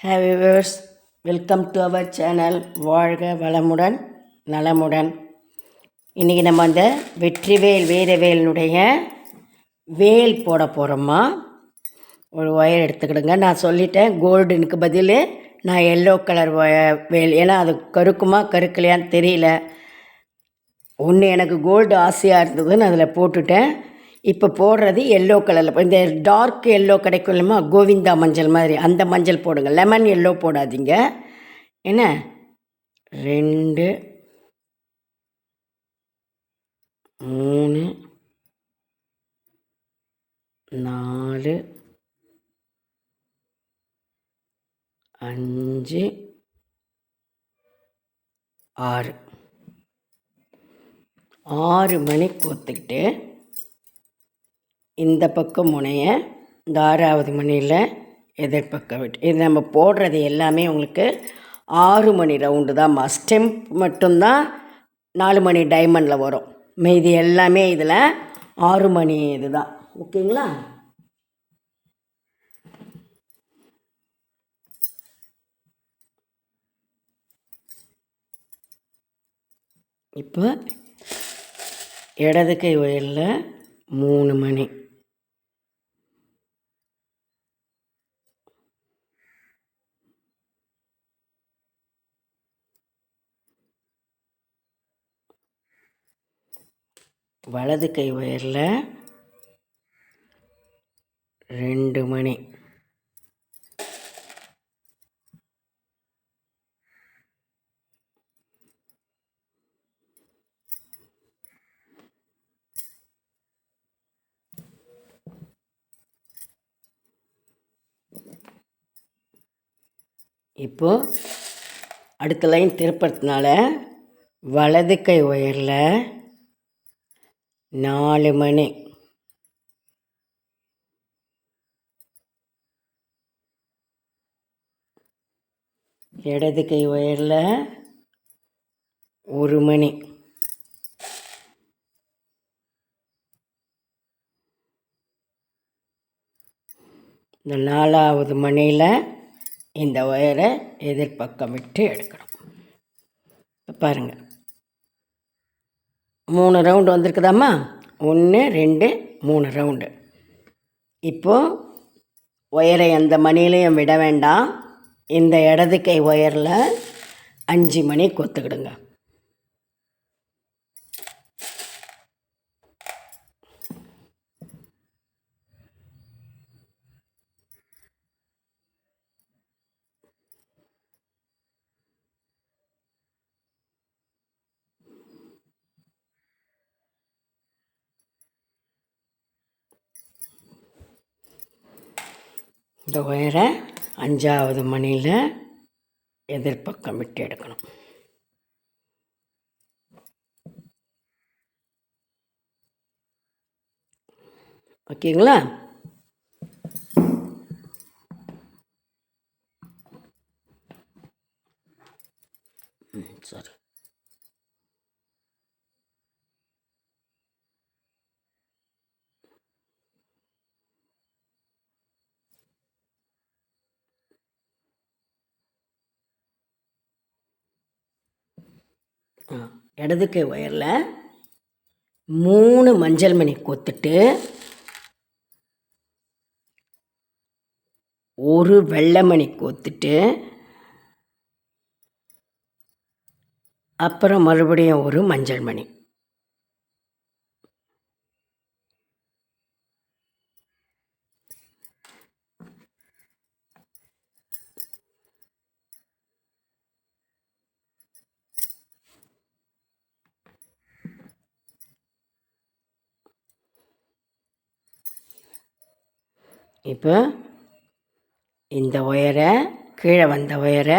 Hi viewers, welcome to our channel வாழ்க வளமுடன் நலமுடன். இன்றைக்கி நம்ம அந்த வெற்றிவேல் வீரவேலினுடைய வேல் போட போகிறோம்மா. ஒரு ஒயர் எடுத்துக்கிடுங்க. நான் சொல்லிட்டேன் கோல்டனுக்கு பதில் நான் எல்லோ கலர் வேல், ஏன்னா அது கருக்குமா கருக்கலையான்னு தெரியல. ஒன்று எனக்கு கோல்டு ஆசையாக இருந்ததுன்னு அதில் போட்டுட்டேன். இப்போ போடுறது எல்லோ கலரில், இந்த டார்க் எல்லோ கிடைக்கும் இல்லைம்மா, கோவிந்தா மஞ்சள் மாதிரி, அந்த மஞ்சள் போடுங்க. லெமன் எல்லோ போடாதீங்க. என்ன 2 3 4 5 6 மணி கோத்துக்கிட்டு இந்த பக்கம் முனைய இந்த 6வது மணியில் எதிர்பக்கம் விட்டு, இது நம்ம போடுறது எல்லாமே உங்களுக்கு 6 மணி ரவுண்டு தான். ஸ்டெம்ப் மட்டும்தான் 4 மணி டைமண்டில் வரும். மீதி எல்லாமே இதில் 6 மணி இது தான். ஓகேங்களா? இப்போ இடது கை ஒயரில் 3 மணி, வலது கை ஒயரில் 2 மணி, இப்போது அடுத்த லைன் திருப்பறதுனால வலது கை ஒயரில் 4 மணி, இடது கை ஒயரில் 1 மணி, இந்த 4வது மணியில் இந்த ஒயரை எதிர்பக்கம் விட்டு எடுக்கணும். இப்போ பாருங்கள் 3 ரவுண்டு வந்திருக்குதாம்மா. 1 2 3 ரவுண்டு. இப்போது ஒயரை எந்த மணிலையும் விட வேண்டாம். இந்த இடது கை ஒயரில் 5 மணி கொத்துக்கிடுங்க. இந்த ஒயரை 5வது மணியில் எதிர்பக்கம் விட்டு எடுக்கணும். ஓகேங்களா? சரி. இடது கை ஒயரில் 3 மஞ்சள் மணி கோத்துட்டு 1 வெள்ளை மணி கோத்துட்டு அப்புறம் மறுபடியும் 1 மஞ்சள் மணி. இப்போ இந்த ஒயரை, கீழே வந்த ஒயரை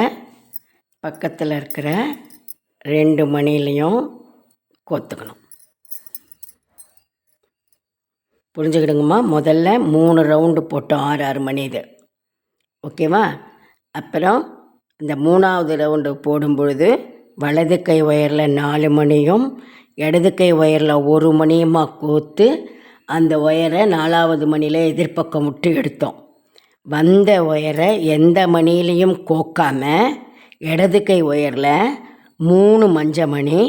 பக்கத்தில் இருக்கிற 2 மணிலையும் கோத்துக்கணும். புரிஞ்சுக்கிடுங்கம்மா. முதல்ல 3 ரவுண்டு போட்டோம், 6 மணி இது. ஓகேவா? அப்புறம் இந்த 3வது ரவுண்டு போடும் பொழுது வலது கை ஒயரில் 4 மணியும் இடது கை ஒயரில் 1 மணியுமா கோத்து அந்த ஒயரை 4வது மணியில் எதிர்பக்கம் விட்டு எடுத்தோம். வந்த ஒயரை எந்த மணிலையும் கோக்காமல் இடது கை ஒயரில் 3 மஞ்சள் மணி,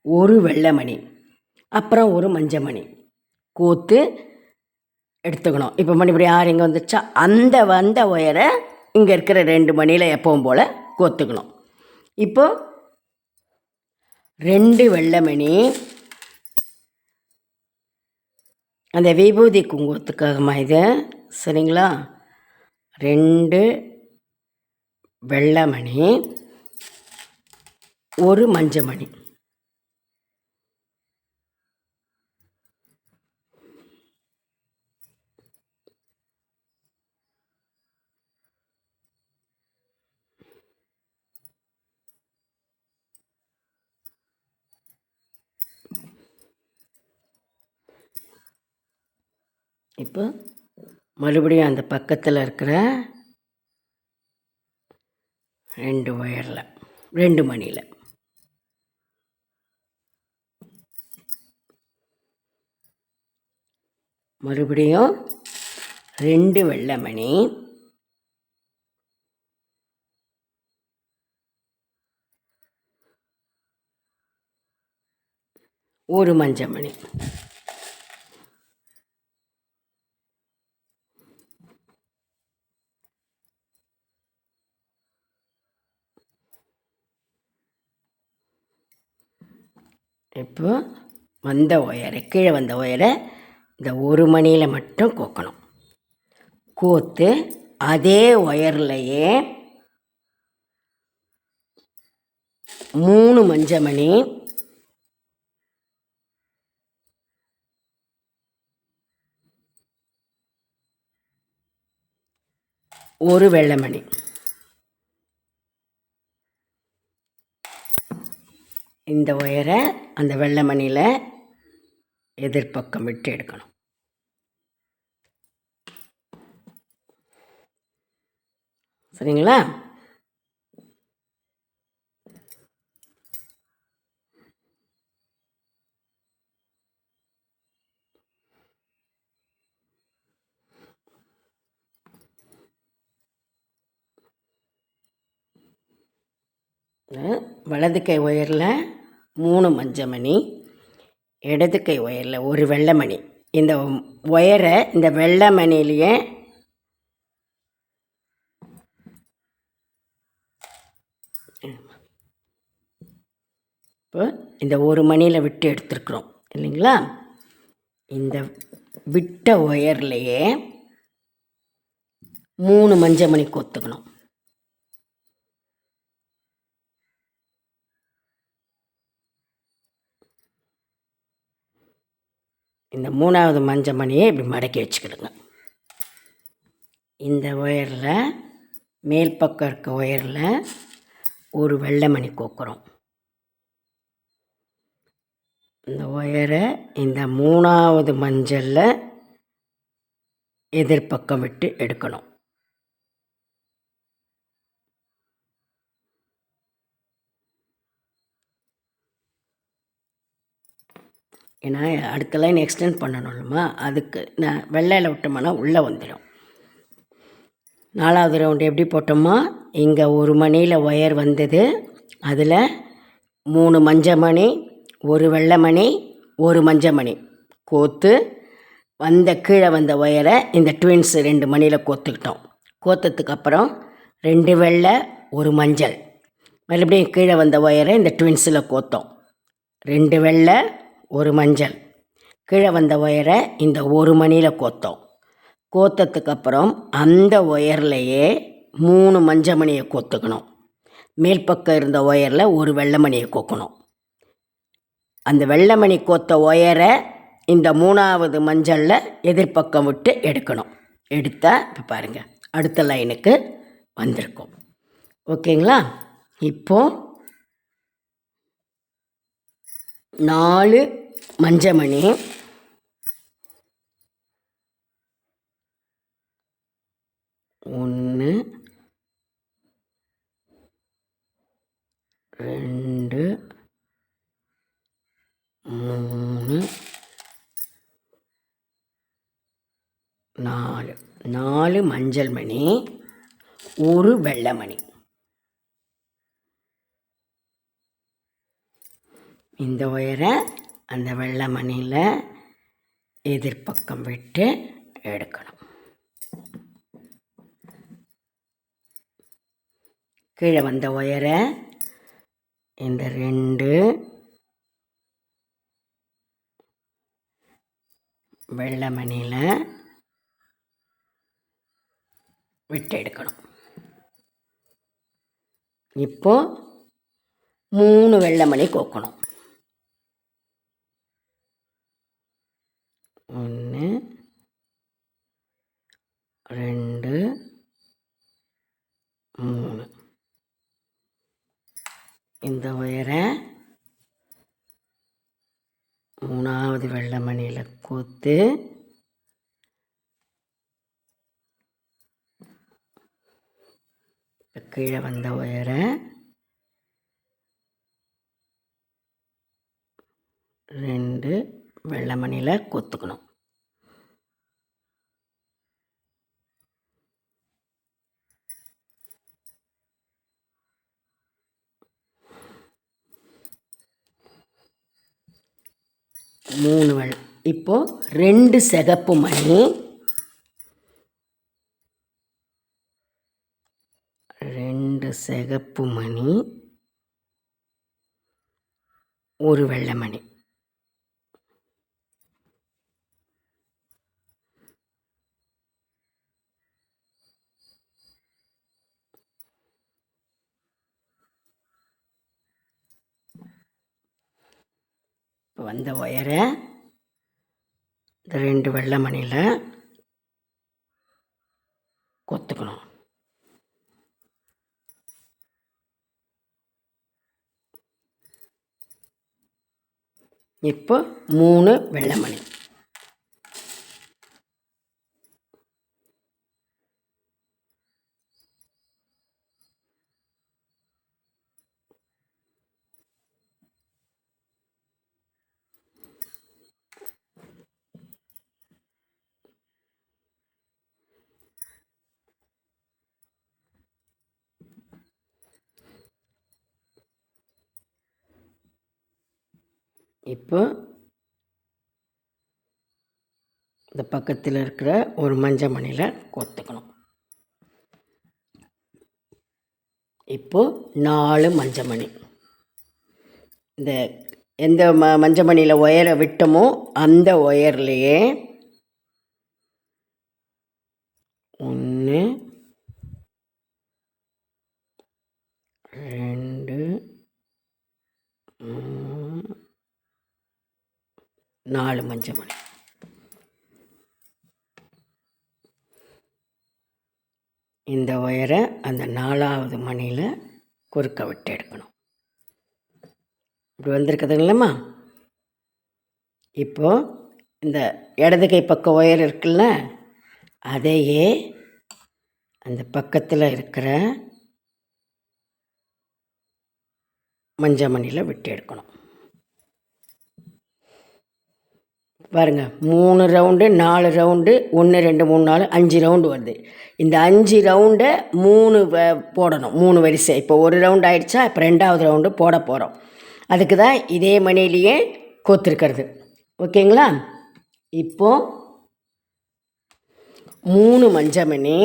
ஒரு வெள்ளை மணி, அப்புறம் ஒரு மஞ்சள் மணி கோத்து எடுத்துக்கணும். இப்போ மணிப்படி 6 இங்கே வந்துச்சா, அந்த வந்த ஒயரை இங்கே இருக்கிற 2 மணியில் எப்பவும் போல் கோத்துக்கணும். இப்போ 2 வெள்ளை மணி அந்த விபூதி குங்குமத்துக்காகமா இது, சரிங்களா? 2 வெள்ளை மணி, ஒரு மஞ்சள் மணி. இப்போ மறுபடியும் அந்த பக்கத்தில் இருக்கிற 2 ஒயரில் 2 மணியில் மறுபடியும் 2 வெள்ளை மணி, ஒரு மஞ்சள் மணி. இப்போ வந்த ஒயரை, கீழே வந்த ஒயரை இந்த ஒரு மணியில் மட்டும் கோக்கணும். கோத்து அதே ஒயர்லையே 3 மஞ்சள் மணி, ஒரு வெள்ளை மணி. இந்த ஒயரை அந்த வெள்ளை மணியில் எதிர்பக்கம் விட்டு எடுக்கணும். சரிங்களா? வலது கை ஒயரில் 3 மஞ்சள் மணி, இடது கை ஒயரில் ஒரு வெள்ளை மணி. இந்த ஒயரை இந்த வெள்ளை மணிலேயே இப்போ இந்த ஒரு மணியில் விட்டு எடுத்துருக்குறோம் இல்லைங்களா? இந்த விட்ட ஒயர்லையே 3 மஞ்சள் மணி கோத்துக்கணும். இந்த 3வது மஞ்சள் மணியை இப்படி மடக்கி வச்சுக்கிடுங்க. இந்த ஒயரில் மேல் பக்கம் இருக்க ஒயரில் ஒரு வெள்ளை மணி கோக்குறோம். இந்த ஒயரை இந்த 3வது மஞ்சளில் எதிர்பக்கம் விட்டு எடுக்கணும். ஏன்னா அடுத்த லைன் எக்ஸ்டெண்ட் பண்ணணும்மா, அதுக்கு நான் வெள்ளையில் விட்டோம்னா உள்ளே வந்துடும். 4வது ரவுண்டு எப்படி போட்டோமா, இங்கே ஒரு மணியில் ஒயர் வந்தது, அதில் 3 மஞ்சள் மணி, ஒரு வெள்ளை மணி, ஒரு மஞ்சள் மணி கோத்து வந்த கீழே வந்த ஒயரை இந்த ட்வின்ஸ் 2 மணியில் கோத்துக்கிட்டோம். கோத்ததுக்கப்புறம் 2 வெள்ளை, ஒரு மஞ்சள், மறுபடியும் கீழே வந்த ஒயரை இந்த ட்வின்ஸில் கோத்தோம். 2 வெள்ளை, ஒரு மஞ்சள், கீழே வந்த ஒயரை இந்த ஒரு மணியில் கோத்தோம். கோத்ததுக்கப்புறம் அந்த ஒயர்லையே 3 மஞ்சள் மணியை கோத்துக்கணும். மேல் பக்கம் இருந்த ஒயரில் ஒரு வெள்ளை மணியை கோக்கணும். அந்த வெள்ளை மணி கோத்த ஒயரை இந்த 3வது மஞ்சளில் எதிர்பக்கம் விட்டு எடுக்கணும். எடுத்தால் இப்போ பாருங்கள் அடுத்த லைனுக்கு வந்திருக்கும். ஓகேங்களா? இப்போது 4 மஞ்சள் மணி, 1 2 3 4 4 மஞ்சள் மணி, 1 வெள்ளை மணி. இந்த ஒயரை அந்த வெள்ளை மணியில் எதிர்பக்கம் விட்டு எடுக்கணும். கீழே வந்த ஒயரை இந்த 2 வெள்ளை மணியில் விட்டு எடுக்கணும். இப்போ 3 வெள்ளை மணி கோக்கணும். 1 2 3. இந்த ஒயரை 3வது வெள்ளை மணியில் கோத்து கீழே வந்த ஒயரை 2 வெள்ளை மணியில் கொத்துக்கணும். இப்போ 2 சிகப்பு மணி, 2 சிகப்பு மணி, 1 வெள்ளை மணி. வந்த ஒயரை 2 வெள்ளை மணியில் கொத்துக்கணும். இப்போ 3 வெள்ளை மணி. இப்போ இந்த பக்கத்தில் இருக்கிற ஒரு மஞ்சள் மணியில் கொத்துக்கணும். இப்போ 4 மஞ்சள் மணி. இந்த எந்த மஞ்சள் மணியில் ஒயரை விட்டோமோ அந்த ஒயர்லேயே 1 2 3 4 மஞ்சள் மணி. இந்த ஒயரை அந்த 4வது மணியில் குறுக்க விட்டு எடுக்கணும். இப்படி வந்திருக்குதுங்களம்மா. இப்போது இந்த இடது கை பக்கம் ஒயர் இருக்குல்ல, அதையே அந்த பக்கத்தில் இருக்கிற மஞ்சள் மணியில் விட்டு எடுக்கணும். பாருங்கள், 3 ரவுண்டு, 4 ரவுண்டு, 1 2 3 4 5 ரவுண்டு வருது. இந்த 5 ரவுண்டை 3 போடணும், 3 வரிசை. இப்போ ஒரு ரவுண்டு ஆகிடுச்சா, இப்போ 2வது ரவுண்டு போட போகிறோம். அதுக்கு தான் இதே மணிலேயே கோத்துருக்கிறது. ஓகேங்களா? இப்போது 3 மஞ்சள் மணி,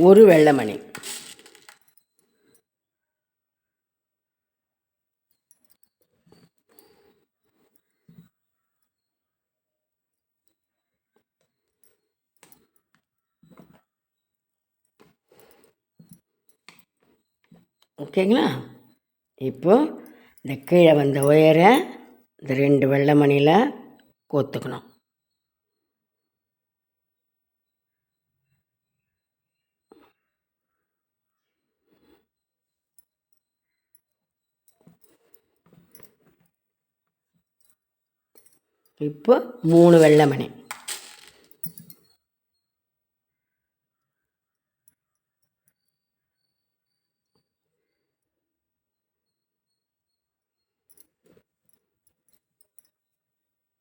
1 வெள்ளை மணி. ஓகேங்களா? இப்போது இந்த கீழே வந்த ஒயரை இந்த 2 வெள்ளை மணியில் கோத்துக்கணும். இப்போ 3 வெள்ளை மணி.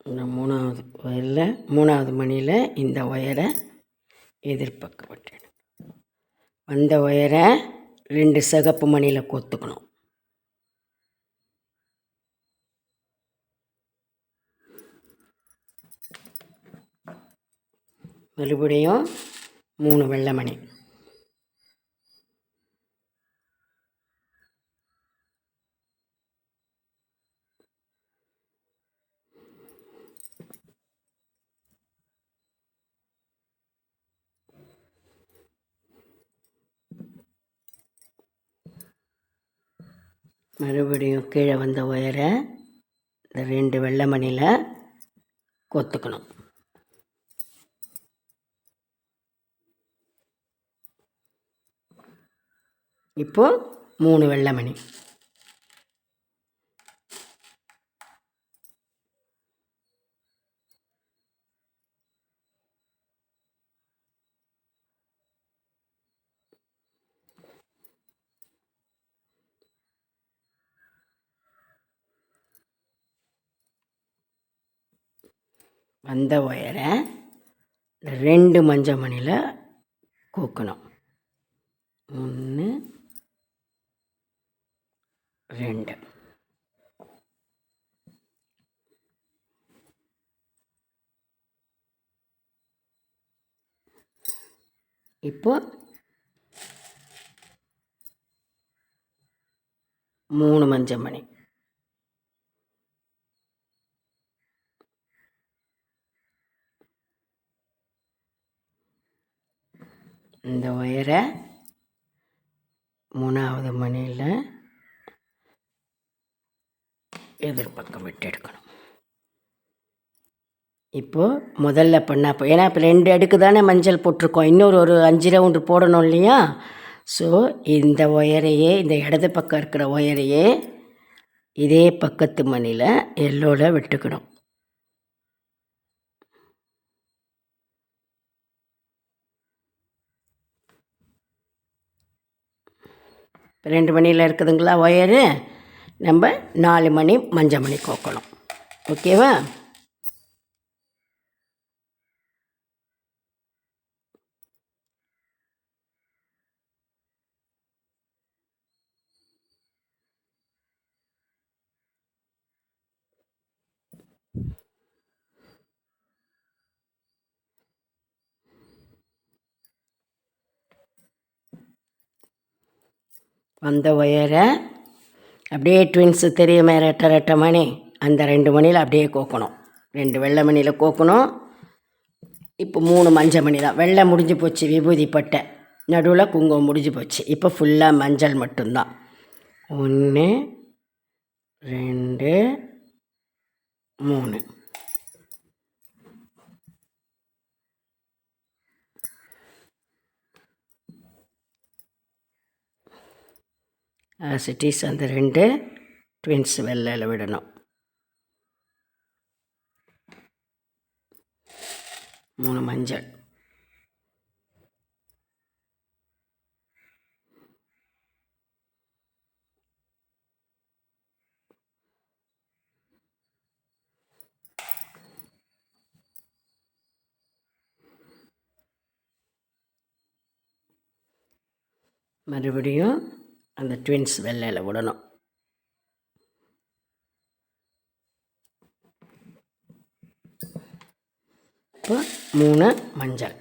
இந்த 3வது ஒயரில் 3வது மணியில் இந்த ஒயரை எதிர்பக்கம் விட்டுடு. அந்த ஒயரை 2 சிகப்பு மணியில் கோத்துக்கணும். மறுபடியும் 3 வெள்ளை மணி. மறுபடியும் கீழே வந்த ஒயரை இந்த 2 வெள்ளை மணியில் கோத்துக்கணும். இப்போ 3 வெள்ளை மணி. வந்த ஒயரை 2 மஞ்சள் மணியில் கோக்கணும். 1 2. இப்போ 3 மஞ்சள் மணி. இந்த ஒயரை 3வது மணியில் எதிர்பக்கம் விட்டு எடுக்கணும். இப்போது முதல்ல பண்ணால் ஏன்னா இப்போ 2 அடுக்கு தானே மஞ்சள் போட்டிருக்கோம், ஒரு 5 ரவுண்டு போடணும் இல்லையா? ஸோ இந்த ஒயரையே, இந்த இடது பக்கம் இருக்கிற ஒயரையே இதே பக்கத்து மணியில் எல்லோவில் விட்டுக்கணும். இப்போ 2 மணியில் இருக்குதுங்களா ஒயரு, நம்ம 4 மணி மஞ்சள் மணி கோக்கணும். ஓகேவா? அந்த ஒயரை அப்படியே ட்வின்ஸு தெரியுமே, ரெட்டை மணி, அந்த 2 மணியில் அப்படியே கோக்கணும். 2 வெள்ளை மணியில் கோக்கணும். இப்போ 3 மஞ்சள் மணி தான். வெள்ளை முடிஞ்சு போச்சு, விபூதி பட்டை, நடுவில் குங்குமம் முடிஞ்சு போச்சு. இப்போ ஃபுல்லாக மஞ்சள் மட்டும்தான். 1 2 3. சிட்டிஸ் அந்த 2 ட்வின்ஸ் வெள்ளையில் விடணும். 3 மஞ்சள். மறுபடியும் அந்த ட்வின்ஸ் வெள்ளையில் விடணும். இப்போ 3 மஞ்சள்.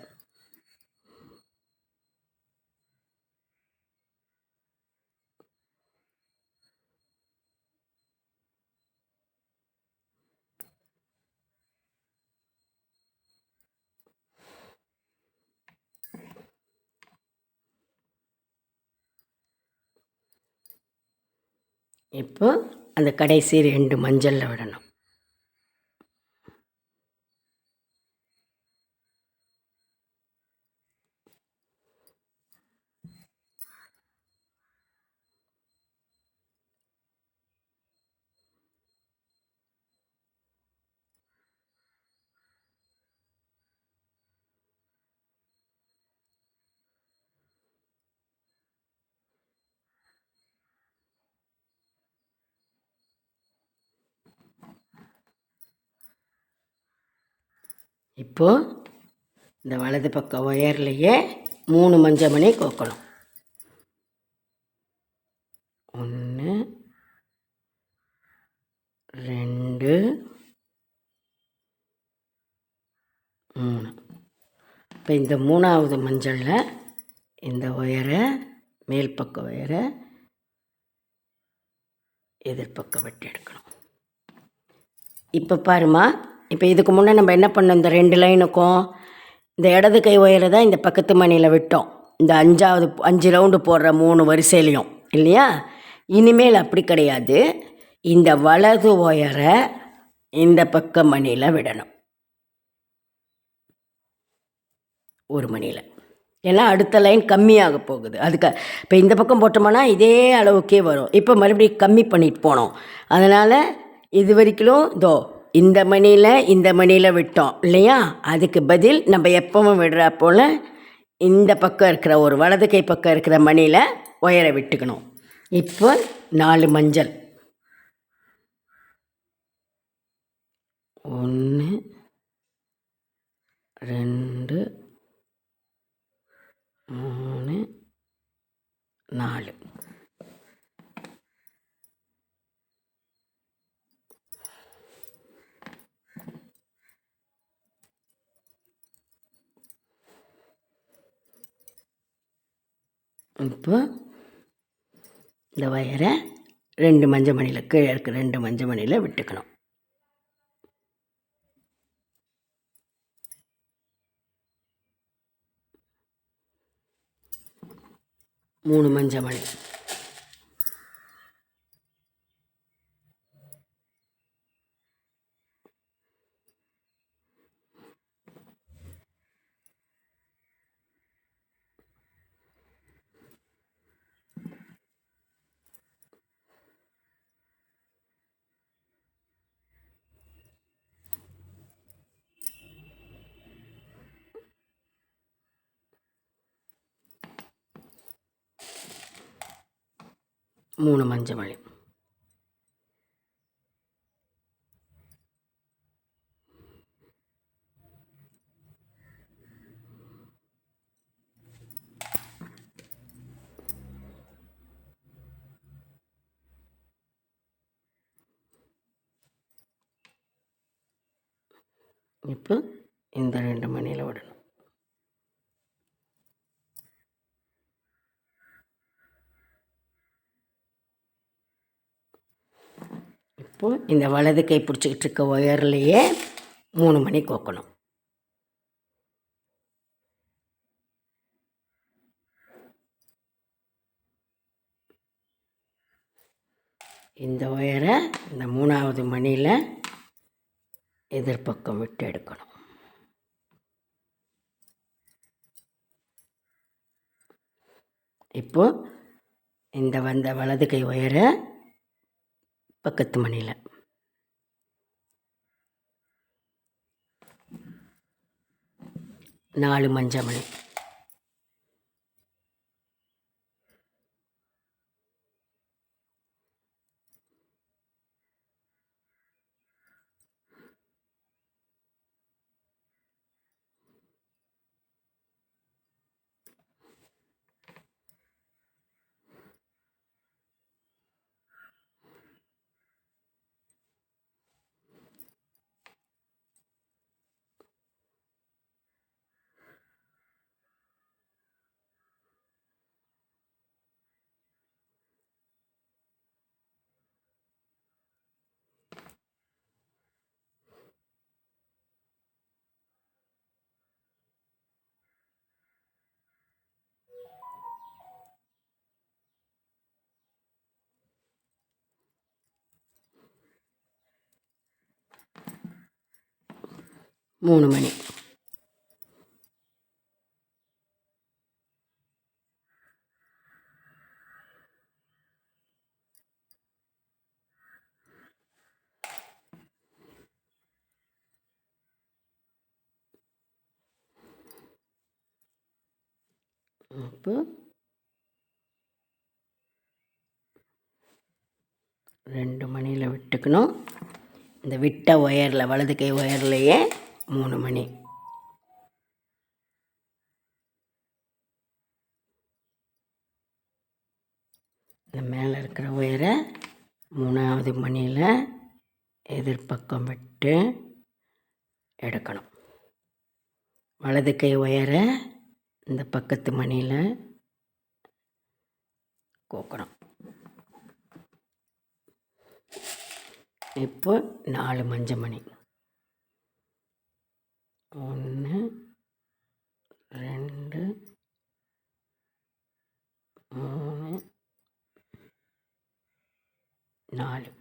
இப்போ அந்த கடைசி 2 மஞ்சளில் விடணும். இப்போது இந்த வலது பக்க ஒயர்லேயே 3 மஞ்சள் மணி கோக்கணும். 1 2 3. இப்போ இந்த 3ஆவது மஞ்சளில் இந்த ஒயரை மேல் பக்க ஒயரை எதிர்பக்கம் வெட்டி எடுக்கணும். இப்போ பாருமா, இப்போ இதுக்கு முன்னே நம்ம என்ன பண்ணோம், இந்த 2 லைனுக்கும் இந்த இடது கை ஒயரை தான் இந்த பக்கத்து மணியில் விட்டோம். இந்த 5 ரவுண்டு போடுற 3 வரிசையிலையும் இல்லையா. இனிமேல் அப்படி கிடையாது. இந்த வலது ஒயரை இந்த பக்க மணியில் விடணும், ஒரு மணியில். ஏன்னா அடுத்த லைன் கம்மியாக போகுது. அதுக்கு இப்போ இந்த பக்கம் போட்டோம்னா இதே அளவுக்கே வரும். இப்போ மறுபடியும் கம்மி பண்ணிட்டு போனோம். அதனால் இது வரைக்கும் இந்த மணியில் விட்டோம் இல்லையா. அதுக்கு பதில் நம்ம எப்பவும் விடுறா போல் இந்த பக்கம் இருக்கிற ஒரு வலது கை பக்கம் இருக்கிற மணியில் ஒயரை விட்டுக்கணும். இப்போ 4 மஞ்சள், 1 2 3 4. இப்போ இந்த ஒயரை 2 மஞ்சள் மணியில் கீழே இருக்க 2 மஞ்சள் மணியில் விட்டுக்கணும். 3 மஞ்சள் மணி. மூணு மஞ்சள் மணி. இப்போ இந்த 2 மணியில் விடணும். இப்போது இந்த வலது கை பிடிச்சிக்கிட்டு இருக்க ஒயர்லேயே 3 மணி கோக்கணும். இந்த ஒயரை இந்த 3ஆவது மணியில் எதிர்பக்கம் விட்டு எடுக்கணும். இப்போது இந்த வந்த வலது கை ஒயரை பக்கத்து மணியில் நாலு மஞ்சள் மணி. மூணு மணி. இப்போ 2 மணியில் விட்டுக்கணும். இந்த விட்ட ஒயரில் வலது கை ஒயர்லேயே 3 மணி. இந்த மேலே இருக்கிற ஒயரை 3வது மணியில் எதிர்பக்கம் விட்டு எடுக்கணும். வலது கை ஒயரை இந்த பக்கத்து மணியில் கோக்கணும். இப்போ 4 மஞ்சள் மணி. 1 2 3 4.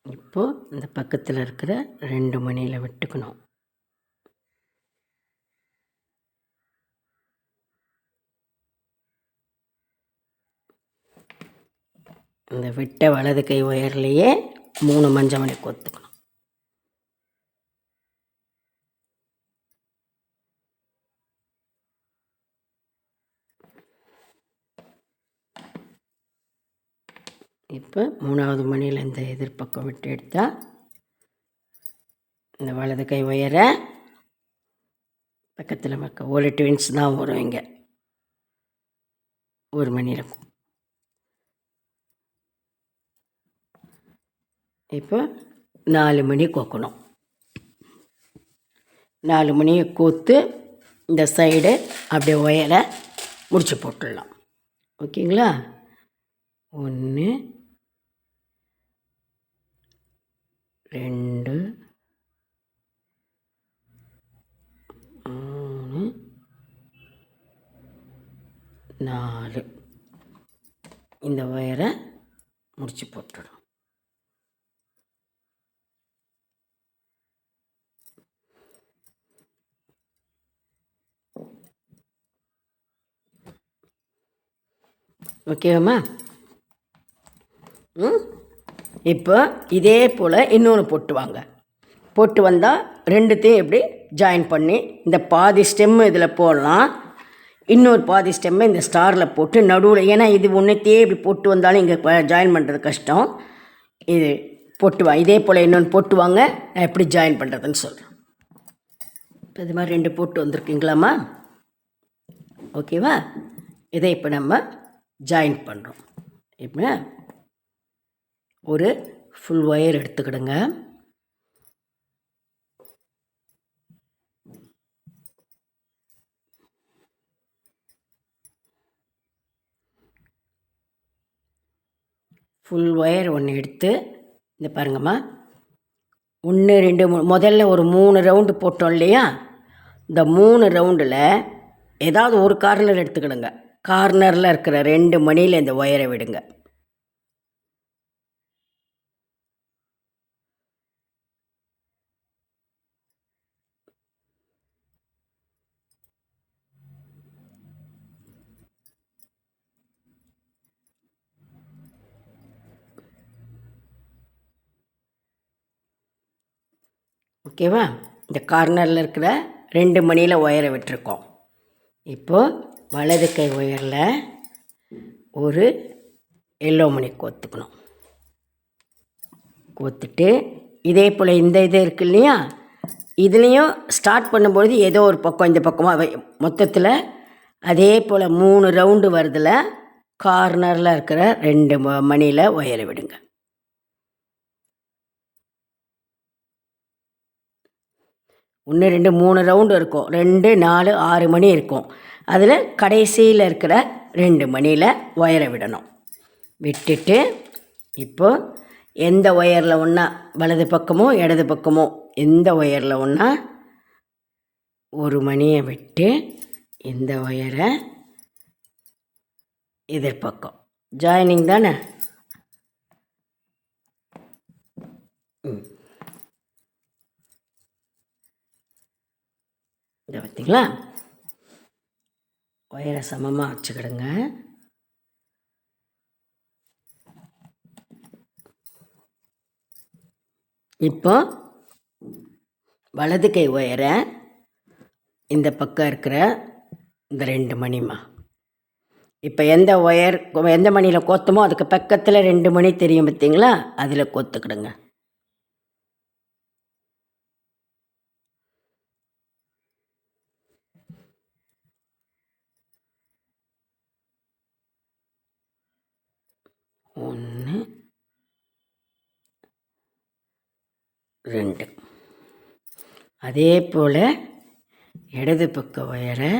இப்போது இந்த பக்கத்தில் இருக்கிற 2 மணியில் விட்டுக்கணும். இந்த விட்ட வலது கை ஒயர்லேயே 3 மஞ்சள் மணி கோத்துக்கணும். இப்போ 3வது மணியில் இந்த எதிர்பக்கம் விட்டு எடுத்தால் இந்த வலது கை ஒயரை பக்கத்தில் பக்கம் ஒரு ட்வின்ஸ் தான் வரும். இங்கே ஒரு மணியில் இப்போ 4 மணி கோக்கணும். 4 மணியை கோத்து இந்த சைடு அப்படியே ஒயரை முடிச்சு போட்டுடலாம். ஓகேங்களா? 1 2 3 4 இந்த ஒயரை முடிச்சு போட்டுடும். ஓகேவாம்மா? இப்போ இதே போல் இன்னொன்று போட்டு வாங்க. போட்டு வந்தால் ரெண்டுத்தையும் எப்படி ஜாயின் பண்ணி இந்த பாதி ஸ்டெம்மு இதில் போடலாம், இன்னொரு பாதி ஸ்டெம்மை இந்த ஸ்டாரில் போட்டு நடுவில், ஏன்னா இது ஒன்றுத்தையே இப்படி போட்டு வந்தாலும் இங்கே ஜாயின் பண்ணுறது கஷ்டம். இது போட்டு இதே போல் இன்னொன்று போட்டு வாங்க, நான் எப்படி ஜாயின் பண்ணுறதுன்னு சொல்கிறேன். இப்போ இது மாதிரி 2 போட்டு வந்திருக்கீங்களாம்மா? ஓகேவா? இதை இப்போ நம்ம ஜாயின் பண்ணுறோம். இப்போ ஒரு ஃபுல் ஒயர் எடுத்துக்கிடுங்க. ஃபுல் ஒயர் ஒன்று எடுத்து இந்த பாருங்கம்மா, 1 2 3 முதல்ல ஒரு 3 ரவுண்டு போட்டோம் இல்லையா? இந்த 3 ரவுண்டில் ஏதாவது ஒரு கார்னர் எடுத்துக்கிடுங்க. கார்னரில் இருக்கிற 2 மணியில் இந்த ஒயரை விடுங்க. ஓகேவா? இந்த கார்னரில் இருக்கிற 2 மணியில் ஒயரை விட்டுருக்கோம். இப்போது வலது கை ஒயரில் ஒரு எல்லோ மணி கோத்துக்கணும். கோத்துட்டு இதே போல் இந்த இது இருக்கு இல்லையா, இதுலேயும் ஸ்டார்ட் பண்ணும்பொழுது ஏதோ ஒரு பக்கம் இந்த பக்கமாக மொத்தத்தில் அதே போல் 3 ரவுண்டு வருதில் கார்னரில் இருக்கிற 2 மணியில் ஒயரை விடுங்க. ஒன்று 2 3 ரவுண்டு இருக்கும், 2 4 6 மணி இருக்கும். அதில் கடைசியில் இருக்கிற 2 மணியில் ஒயரை விடணும். விட்டுட்டு இப்போது எந்த ஒயரில் ஒன்றா வலது பக்கமோ இடது பக்கமோ எந்த ஒயரில் ஒன்றா ஒரு மணியை விட்டு இந்த ஒயரை எதிர்பக்கம் ஜாயினிங் தானே. இதை பார்த்தீங்களா? ஒயரை சமமாக வச்சுக்கிடுங்க. இப்போ வலது கை ஒயரை இந்த பக்கம் இருக்கிற இந்த 2 மணிமா, இப்போ எந்த ஒயர் எந்த மணியில் கோத்தமோ அதுக்கு பக்கத்தில் 2 மணி தெரியும் பார்த்தீங்களா, அதில் கோத்துக்கிடுங்க. 2. அதே போல் இடது பக்க ஒயரை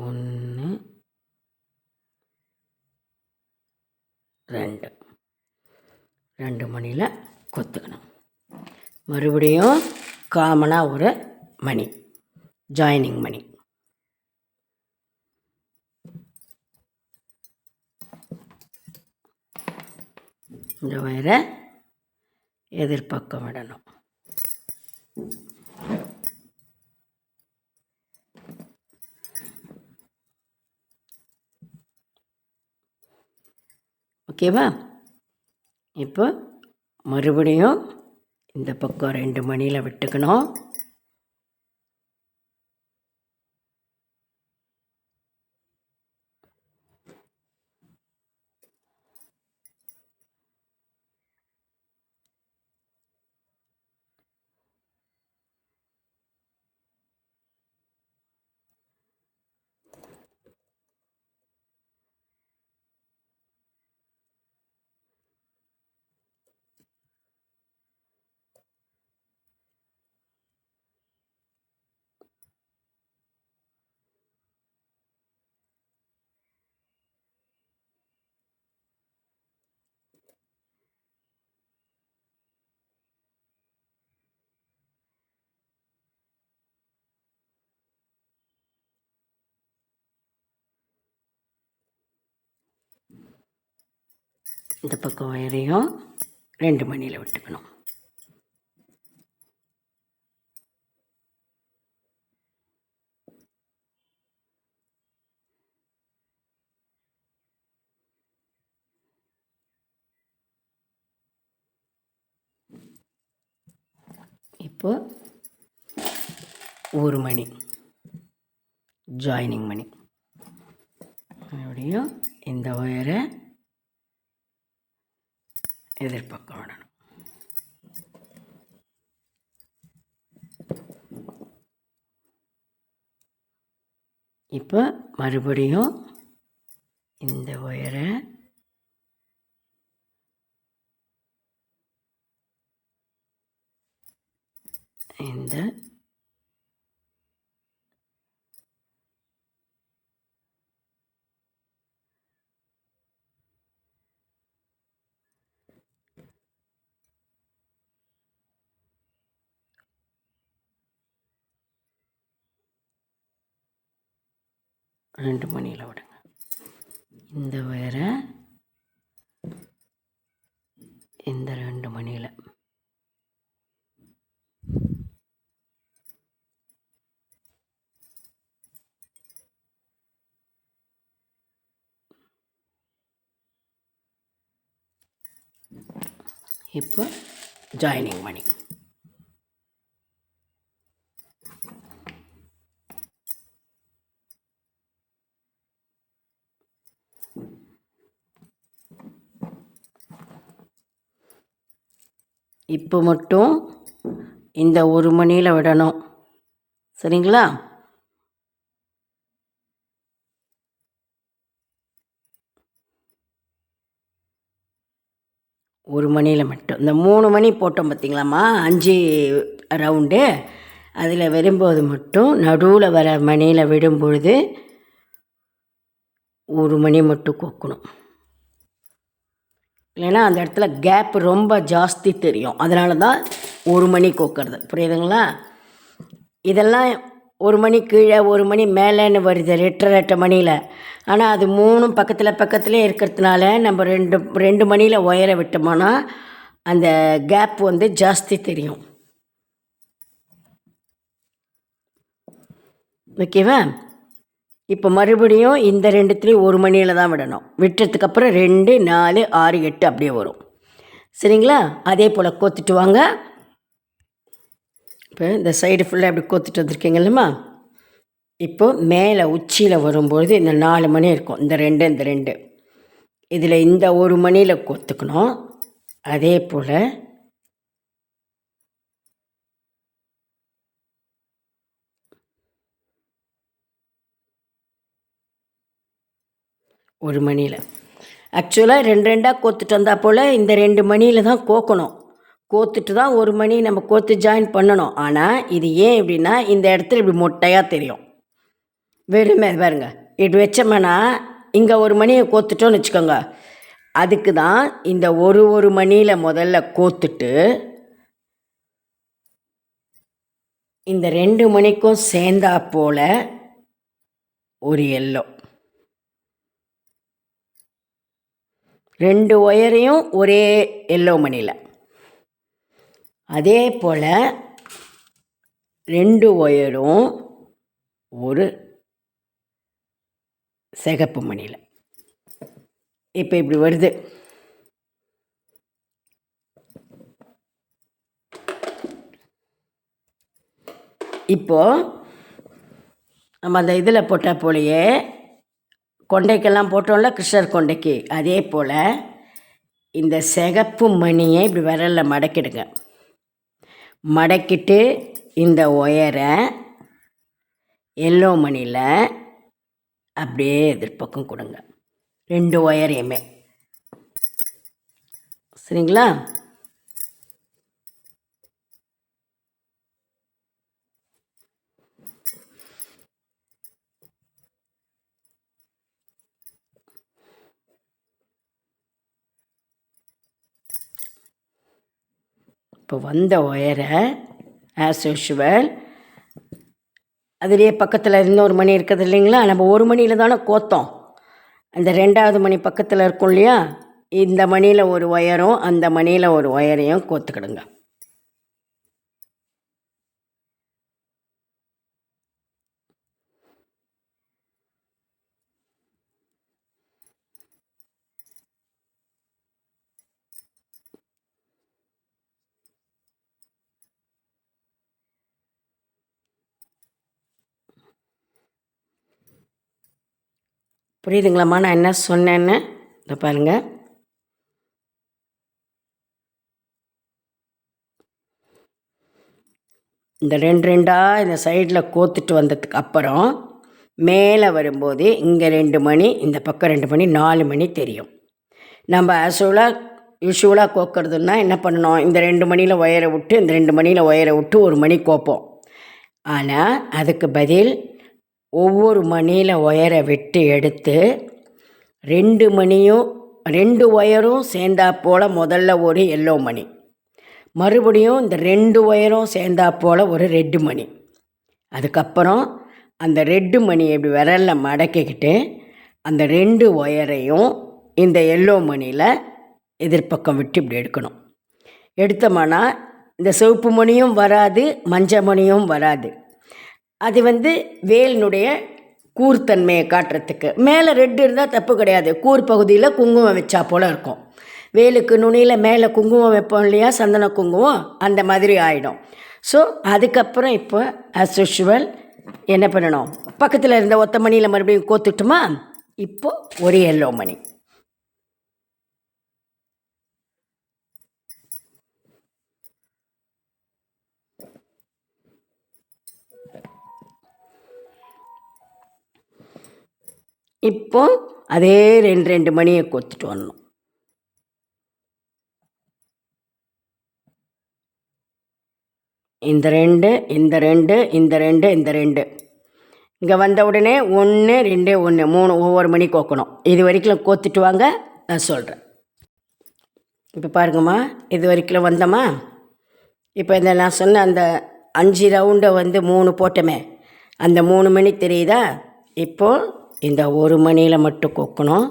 1 2 மணியில் கொத்துக்கணும். மறுபடியும் காமனாக ஒரு மணி, ஜாயினிங் மணி. இந்த ஒயரை எதிர்பக்கம் விடணும். ஓகேவா? இப்போ மறுபடியும் இந்த பக்கம் 2 மணியில் விட்டுக்கணும். இந்த பக்கம் ஒயரையும் 2 மணியில் விட்டுக்கணும். இப்போ 1 மணி, ஜாயினிங் மணி. மறுபடியும் இந்த ஒயரை எதிர்பக்கம் விடணும். இப்போ மறுபடியும் இந்த ஒயரை இந்த ரெண்டு மணியில் விடுங்க. இந்த ஒயரை இந்த 2 மணியில் இப்போ ஜாயினிங் மணி. இப்போ மட்டும் இந்த 1 மணியில் விடணும். சரிங்களா? ஒரு மணியில் மட்டும் இந்த 3 மணி போட்டோம் பார்த்திங்களாம்மா, 5 ரவுண்டு. அதில் வரும்போது மட்டும் நடுவில் வர மணியில் விடும்பொழுது 1 மணி மட்டும் கொக்கணும். இல்லைன்னா அந்த இடத்துல கேப் ரொம்ப ஜாஸ்தி தெரியும். அதனால தான் 1 மணி கொக்கிறது. புரியுதுங்களா? இதெல்லாம் 1 மணி கீழே 1 மணி மேலேன்னு வருது 8 மணியில். ஆனால் அது 3 பக்கத்துலேயே இருக்கிறதுனால நம்ம 2 மணியில் ஒயரை விட்டோம்னா அந்த கேப் வந்து ஜாஸ்தி தெரியும். ஓகேவா? இப்போ மறுபடியும் இந்த 2த்துலேயும் 1 மணியில் தான் விடணும். விட்டதுக்கப்புறம் 2, 4, 6, 8 அப்படியே வரும். சரிங்களா? அதே போல் கோத்துட்டு வாங்க. இப்போ இந்த சைடு ஃபுல்லாக இப்படி கோத்துட்டு வந்திருக்கீங்க இல்லைம்மா. இப்போது மேலே உச்சியில் வரும்பொழுது இந்த 4 மணி இருக்கும். இந்த 2 இதில் இந்த 1 மணியில் கோத்துக்கணும். அதே போல் ஒரு மணியில். ஆக்சுவலாக ரெண்டு ரெண்டாக கோத்துட்டு வந்தால் போல் இந்த 2 மணியில் தான் கோக்கணும். கோத்துட்டு தான் ஒரு மணி நம்ம கோத்து ஜாயின் பண்ணணும். ஆனால் இது ஏன் இப்படின்னா இந்த இடத்துல இப்படி மொட்டையாக தெரியும். வெறுமே பாருங்க, இப்படி வச்சோம்னா இங்கே ஒரு மணியை கோத்துட்டோன்னு வச்சுக்கோங்க. அதுக்கு தான் இந்த ஒரு மணியில் முதல்ல கோத்துட்டு இந்த 2 மணிக்கும் சேர்ந்தா போல் ஒரு எல்லோ, 2 ஒயரையும் ஒரே எல்லோ மணியில், அதே போல் 2 ஒயரும் ஒரு சிகப்பு மணியில். இப்போ இப்படி வருது. இப்போது நம்ம அந்த இதில் போட்டால் போலையே கொண்டைக்கெல்லாம் போட்டோம்ல, கிருஷ்ணர் கொண்டைக்கு, அதே போல் இந்த சிகப்பு மணியை இப்படி விரலில் மடக்கிடுங்க. மடக்கிட்டு இந்த ஒயரை எல்லோ மணியில் அப்படியே எதிர்பக்கம் கொடுங்க, 2 ஒயரையுமே. சரிங்களா? இப்போ வந்த ஒயரை ஆஸ் யூஷுவல் அதுலேயே பக்கத்தில் இன்னொரு மணி இருக்குது இல்லைங்களா, நம்ம ஒரு மணியில் தானே கோத்தோம். அந்த 2வது மணி பக்கத்தில் இருக்கும் இல்லையா, இந்த மணியில் ஒரு ஒயரும் அந்த மணியில் ஒரு ஒயரையும் கோத்துக்கிடுங்க. புரியுதுங்களாம்மா நான் என்ன சொன்னேன்னு? இதை பாருங்கள். இந்த 2 இந்த சைடில் கோத்துட்டு வந்ததுக்கு அப்புறம் மேலே வரும்போது இங்கே 2 மணி, இந்த பக்கம் 2 மணி, 4 மணி தெரியும். நம்ம யூஷுவலாக கோக்கிறதுனா என்ன பண்ணணும், இந்த 2 மணியில் ஒயரை விட்டு இந்த 2 மணியில் ஒயரை விட்டு ஒரு மணி கோப்போம். ஆனால் அதுக்கு பதில் ஒவ்வொரு மணியில் ஒயரை விட்டு எடுத்து 2 மணியும் 2 ஒயரும் சேர்ந்தா போல் முதல்ல ஒரு எல்லோ மணி, மறுபடியும் இந்த 2 ஒயரும் சேர்ந்தா போல் ஒரு ரெட்டு மணி, அதுக்கப்புறம் அந்த ரெட்டு மணியை இப்படி விரலில் மடக்கிக்கிட்டு அந்த 2 ஒயரையும் இந்த எல்லோ மணியில் எதிர்பக்கம் விட்டு இப்படி எடுக்கணும். எடுத்தோம்னா இந்த சிவப்பு மணியும் வராது, மஞ்சள் மணியும் வராது. அது வேலினுடைய கூர்த்தன்மையை காட்டுறதுக்கு. மேலே ரெட்டு இருந்தால் தப்பு கிடையாது, கூர் பகுதியில் குங்குமம் வச்சா போல் இருக்கும். வேலுக்கு நுனியில் மேலே குங்குமம் வைப்போம் இல்லையா, சந்தன குங்குமம், அந்த மாதிரி ஆகிடும். ஸோ அதுக்கப்புறம் இப்போ ஆஸ் யூஷுவல் என்ன பண்ணணும், பக்கத்தில் இருந்த ஒத்த மணியில் மறுபடியும் கோத்துட்டுமா. இப்போது ஒரு எல்லோ மணி, இப்போ அதே 2 மணியை கோத்துட்டு வரணும். இந்த 2 இந்த 2 இந்த 2 இந்த 2 இங்கே வந்த உடனே 1 2 1 3 ஒவ்வொரு மணி கோக்கணும். இது வரைக்கும் கோத்துட்டு வாங்க, நான் சொல்கிறேன். இப்போ பாருங்கம்மா, இது வரைக்கும் வந்தோமா. இப்போ இந்த நான் சொன்ன அந்த 5 ரவுண்டை 3 போட்டோமே, அந்த 3 மணி தெரியுதா. இப்போது இந்த ஒரு மணியில் மட்டும் கோக்கணும்.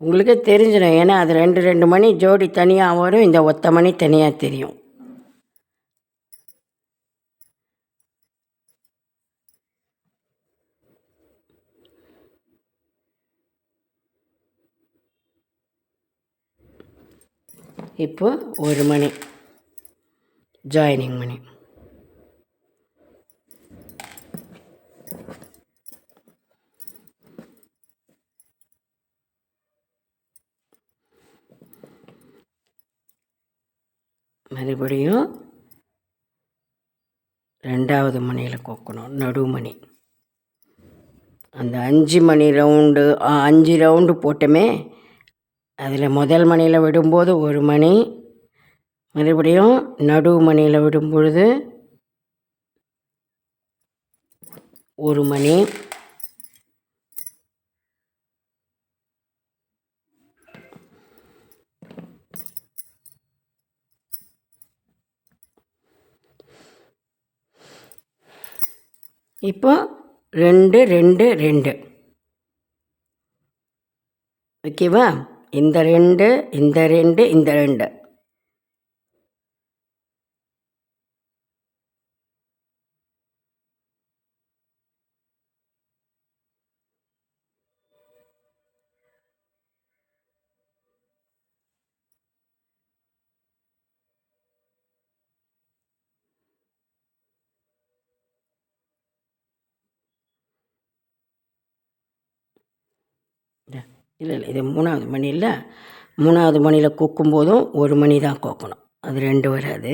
உங்களுக்கே தெரிஞ்சிடும், ஏன்னா அது 2 மணி ஜோடி தனியாக வரும், இந்த ஒத்த மணி தனியாக தெரியும். இப்போ ஒரு மணி ஜாயினிங் மணி. மறுபடியும் 2வது மணியில் கோக்கணும், நடுமணி. அந்த 5 மணி ரவுண்டு 5 ரவுண்டு போட்டோமே, அதில் முதல் மணியில் விடும்போது 1 மணி, மறுபடியும் நடு மணியில் விடும்பொழுது 1 மணி, இப்போ 2 2 2. ஓகேவா? இந்த 2 இந்த 2 இந்த 2. இல்லை இது 3வது மணி இல்லை. 3வது மணியில் கோக்கும் போதும் 1 மணி தான் கோக்கணும், அது 2 வராது.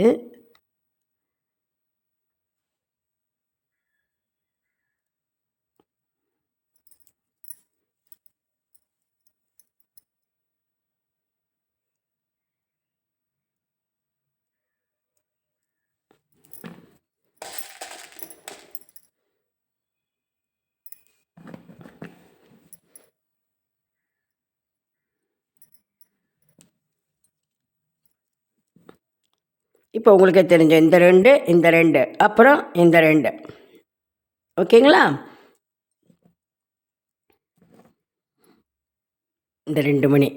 இப்போ உங்களுக்கு தெரிஞ்ச இந்த 2 இந்த 2 அப்புறம் இந்த 2. ஓகேங்களா? இந்த 2 மணி.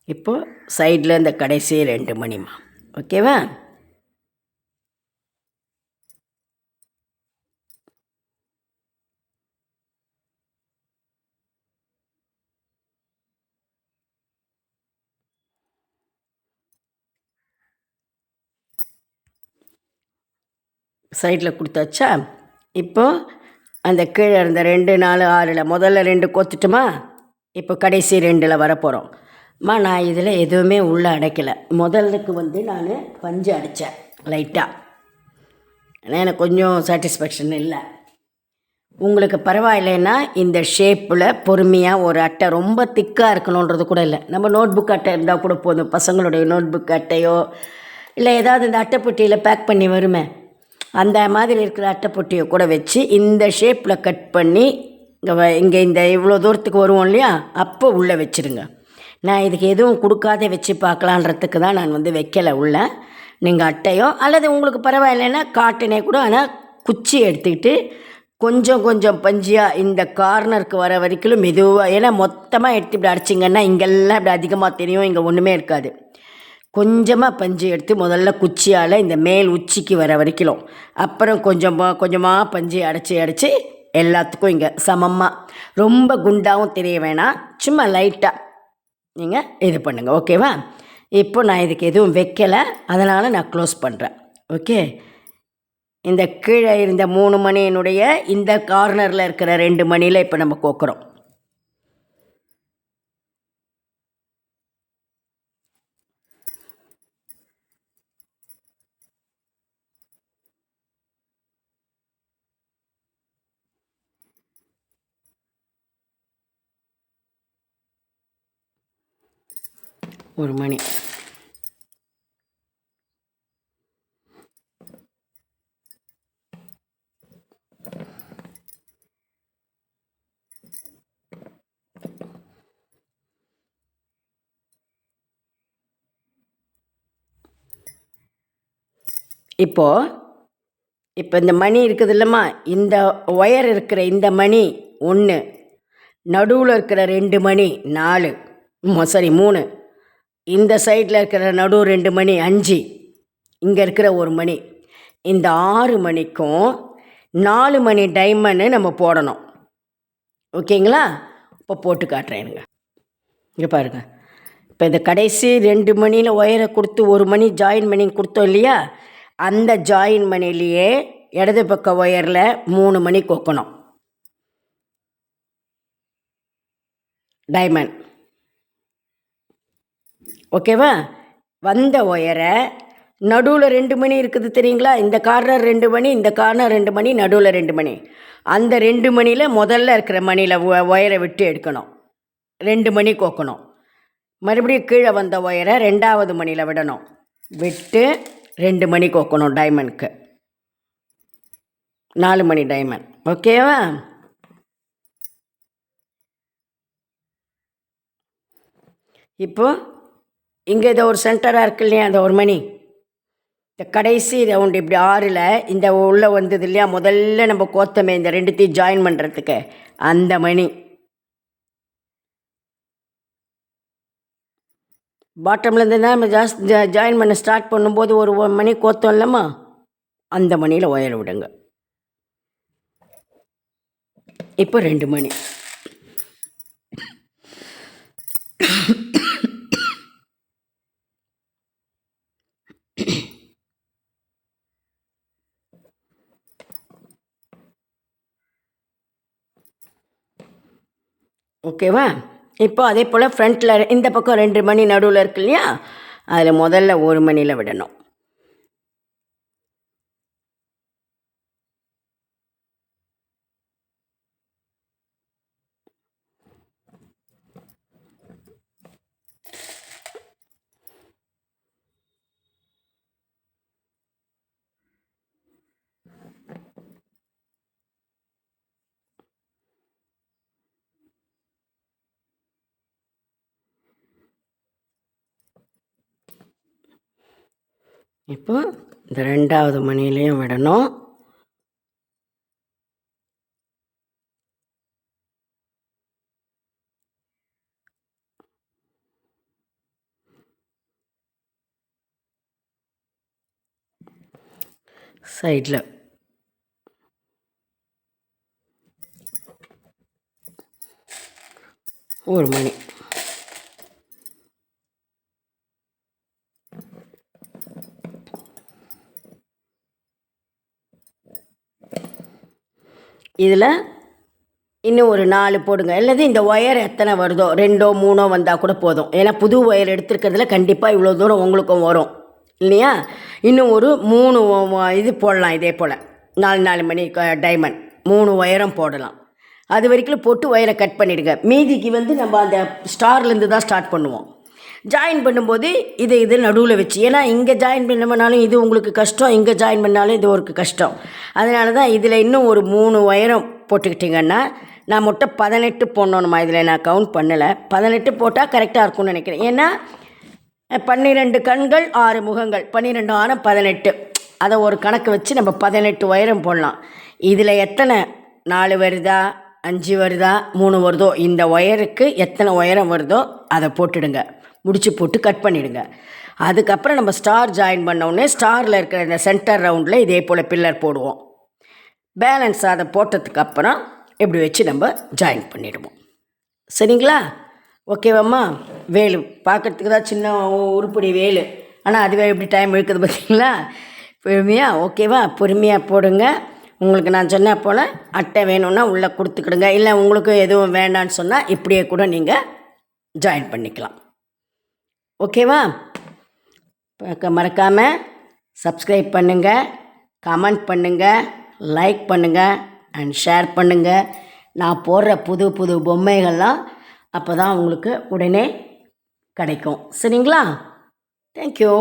இப்போ சைடில் இந்த கடைசி 2 மணிமா. ஓகேவா? சைடில் கொடுத்தாச்சா? இப்போ அந்த கீழே இருந்த 2 4 6ல் முதல்ல 2 கோத்துட்டுமா, இப்போ கடைசி 2ல் வரப்போகிறோம். நான் இதில் எதுவுமே உள்ளே அடைக்கலை. முதலுக்கு நான் பஞ்சு அடைத்தேன் லைட்டாக. ஆனால் எனக்கு கொஞ்சம் சாட்டிஸ்ஃபேக்ஷன் இல்லை. உங்களுக்கு பரவாயில்லைன்னா இந்த ஷேப்பில் பொறுமையாக ஒரு அட்டை, ரொம்ப திக்காக இருக்கணுன்றது கூட இல்லை, நம்ம நோட் புக் அட்டை இருந்தால் கூட போதும். பசங்களுடைய நோட் புக் அட்டையோ இல்லை ஏதாவது இந்த அட்டைப்பொட்டியில் பேக் பண்ணி வருமே, அந்த மாதிரி இருக்கிற அட்டைப்பொட்டியை கூட வச்சு இந்த ஷேப்பில் கட் பண்ணி இங்கே இந்த இவ்வளோ தூரத்துக்கு வருவோம் இல்லையா, அப்போ உள்ளே வச்சுருங்க. நான் இதுக்கு எதுவும் கொடுக்காத வச்சு பார்க்கலான்றதுக்கு தான் நான் வைக்கலை உள்ள. நீங்கள் அட்டையோ அல்லது உங்களுக்கு பரவாயில்லைன்னா காட்டனே கூட, ஆனால் குச்சி எடுத்துக்கிட்டு கொஞ்சம் கொஞ்சம் பஞ்சியாக இந்த கார்னருக்கு வர வரைக்கும் மெதுவாக, ஏன்னா மொத்தமாக எடுத்து இப்படி அடிச்சிங்கன்னா இங்கெல்லாம் இப்படி அதிகமாக தெரியும், இங்கே ஒன்றுமே இருக்காது. கொஞ்சமாக பஞ்சு எடுத்து முதல்ல குச்சியால் இந்த மேல் உச்சிக்கு வர வரைக்கும், அப்புறம் கொஞ்சமாக பஞ்சு அடைச்சி எல்லாத்துக்கும் இங்கே சமமாக, ரொம்ப குண்டாகவும் தெரிய வேணாம், சும்மா லைட்டாக நீங்கள் இது பண்ணுங்கள். ஓகேவா? இப்போ நான் இதுக்கு எதுவும் வைக்கலை, அதனால் நான் க்ளோஸ் பண்ணுறேன். ஓகே, இந்த கீழே இருந்த 3 மணியினுடைய இந்த கார்னரில் இருக்கிற 2 மணியில் இப்போ நம்ம கோக்குறோம். ஒரு மணி. இப்போ இந்த மணி இருக்குது இல்லைம்மா, இந்த ஒயர் இருக்கிற இந்த மணி 1, நடுவில் இருக்கிற 2 மணி 4, 3, இந்த சைடில் இருக்கிற நடு 2 மணி 5, இங்கே இருக்கிற 1 மணி, இந்த 6 மணிக்கும் 4 மணி டைமண்டு நம்ம போடணும். ஓகேங்களா? இப்போ போட்டு காட்டுறேன். இங்கே பாருங்கள், இப்போ இந்த கடைசி 2 மணியில் ஒயரை கொடுத்து 1 மணி ஜாயின் பண்ணி கொடுத்தோம் இல்லையா, அந்த ஜாயின் மணிலேயே இடது பக்க ஒயரில் 3 மணி கோக்கணும். டைமண்ட். ஓகேவா? வந்த ஒயரை நடுவில் 2 மணி இருக்குது தெரியுங்களா, இந்த கார்னர் 2 மணி, இந்த கார்னர் 2 மணி, நடுவில் 2 மணி. அந்த 2 மணியில் முதல்ல இருக்கிற மணியில் ஒயரை விட்டு எடுக்கணும். 2 மணி கோக்கணும். மறுபடியும் கீழே வந்த ஒயரை 2வது மணியில் விடணும். விட்டு 2 மணி கோக்கணும் டைமண்ட்க்கு. 4 மணி டைமண்ட். ஓகேவா? இப்போது இங்கே இதை ஒரு சென்டராக இருக்கு இல்லையா, அந்த 1 மணி, இந்த கடைசி ரவுண்டு இப்படி 6ல் இந்த உள்ளே வந்தது இல்லையா, முதல்ல நம்ம கோத்தமே இந்த 2த்தையும் ஜாயின் பண்ணுறதுக்கு, அந்த மணி பாட்டம்லேருந்து தான் நம்ம ஜாயின் பண்ண ஸ்டார்ட் பண்ணும்போது ஒரு மணி கோத்தோம் இல்லைம்மா, அந்த மணியில் ஒயர் விடுங்க. இப்போ 2 மணி. ஓகேவா? இப்போ அதே போல் ஃப்ரண்ட்டில் இந்த பக்கம் 2 மணி நடுவில் இருக்கு இல்லையா, அதில் முதல்ல 1 மணியில் விடணும். இப்போ இந்த 2வது மணிலையும் விடணும். சைடில் ஒரு மணி. இதில் இன்னும் ஒரு 4 போடுங்க. அல்லது இந்த ஒயர் எத்தனை வருதோ 2ஓ 3ஓ வந்தால் கூட போதும். ஏன்னா புது ஒயர் எடுத்துருக்கிறதுல கண்டிப்பாக இவ்வளோ தூரம் உங்களுக்கும் வரும் இல்லையா. இன்னும் ஒரு 3 இது போடலாம். இதே போல் 4 மணி டைமண்ட் 3 ஒயரும் போடலாம். அது வரைக்கும் போட்டு ஒயரை கட் பண்ணிவிடுங்க. மீதிக்கு நம்ம அந்த ஸ்டார்லேருந்து தான் ஸ்டார்ட் பண்ணுவோம். ஜாயின் பண்ணும்போது இது நடுவில் வச்சு, ஏன்னா இங்கே ஜாயின் பண்ணோம்னாலும் இது உங்களுக்கு கஷ்டம், இங்கே ஜாயின் பண்ணாலும் இது ஒரு கஷ்டம். அதனால தான் இதில் இன்னும் ஒரு 3 ஒயரம் போட்டுக்கிட்டிங்கன்னா, நான் மொத்தம் 18 போடணுமா, இதில் நான் கவுண்ட் பண்ணலை. 18 போட்டால் கரெக்டாக இருக்கும்னு நினைக்கிறேன். ஏன்னா 12 கண்கள் 6 முகங்கள், 12 ஆரம் 18, அதை ஒரு கணக்கு வச்சு நம்ம 18 ஒயரம் போடலாம். இதில் எத்தனை 4 வருதா 5 வருதா 3 வருதோ, இந்த ஒயருக்கு எத்தனை ஒயரம் வருதோ அதை போட்டுடுங்க. முடிச்சு போட்டு கட் பண்ணிவிடுங்க. அதுக்கப்புறம் நம்ம ஸ்டார் ஜாயின் பண்ணோடனே ஸ்டாரில் இருக்கிற இந்த சென்டர் ரவுண்டில் இதே போல் பில்லர் போடுவோம். பேலன்ஸ் அதை போட்டதுக்கப்புறம் இப்படி வச்சு நம்ம ஜாயின் பண்ணிவிடுவோம். சரிங்களா? ஓகேவாம்மா? வேலு பார்க்குறதுக்கு தான் சின்ன உருப்படி வேலு, ஆனால் அதுவே எப்படி டைம் இழுக்குது பார்த்தீங்களா? பொறுமையாக. ஓகேவா? பொறுமையாக போடுங்க. உங்களுக்கு நான் சொன்ன போல் அட்டை வேணும்னா உள்ளே கொடுத்துக்கிடுங்க. இல்லை உங்களுக்கு எதுவும் வேண்டான்னு சொன்னால் இப்படியே கூட நீங்கள் ஜாயின் பண்ணிக்கலாம். ஓகேவா? மறக்காமல் சப்ஸ்கிரைப் பண்ணுங்கள், கமெண்ட் பண்ணுங்கள், லைக் பண்ணுங்கள் அண்ட் ஷேர் பண்ணுங்கள். நான் போடுற புது புது பொம்மைகள்லாம் அப்போ தான் உங்களுக்கு உடனே கிடைக்கும். சரிங்களா? தேங்க்யூ.